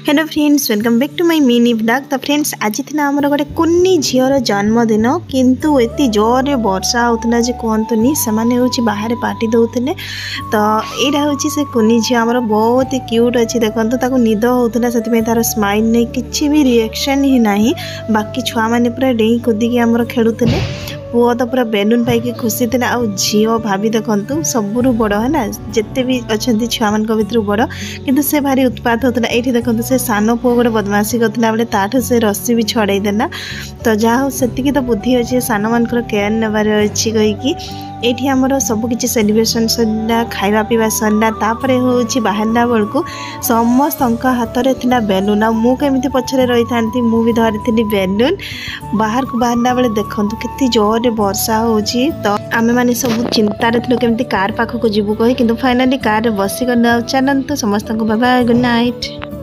Hello friends, welcome back to my mini blog. तो friends, आज थी आमर गोटे कुन्नी झीर जन्मदिन, किंतु एत जोर वर्षा होता जे कहतुनि से बाहर पार्टी दौले। तो यहाँ हूँ से कुन्नी झी आमर बहुत ही क्यूट अच्छी। देखो निद होता से तार स्माइल नहीं किसी भी रिएक्शन ही ना। बाकी छुआ मैंने पूरा डेई कुदिकी आमर खेलुले। पुओ तो पूरा बेलून पाई खुशी थे। आ झील भाभी देखु सबुरु बड़ है ना, जिते भी अच्छा छुआ मान भर बड़, किंतु से भारी उत्पात होता। ये देखो से सान पुओ गोटे बदमाशी करता बेले ताठू से रस्सी भी छड़ाई देला। तो जहाँ हूँ से तो बुद्धि अच्छे सान मान केयर नेबार अच्छी कहीकि ये आमर सबकि सेलिब्रेशन सरला, खावा पीवा सरला। तापर हूँ बाहरला बेलू समस्त हाथ में था बेलून। आ मुझे पछरे रही था, मुझे धरी बेलून। बाहर को बाहरला बेले देखु के जोर वर्षा हो। तो आम मैंने सब चिंतार थी केमती कार पाखक जीवु कही, किंतु फाइनाली कार बसिक चलतु। समस्त बाय बाय, गुड नाइट।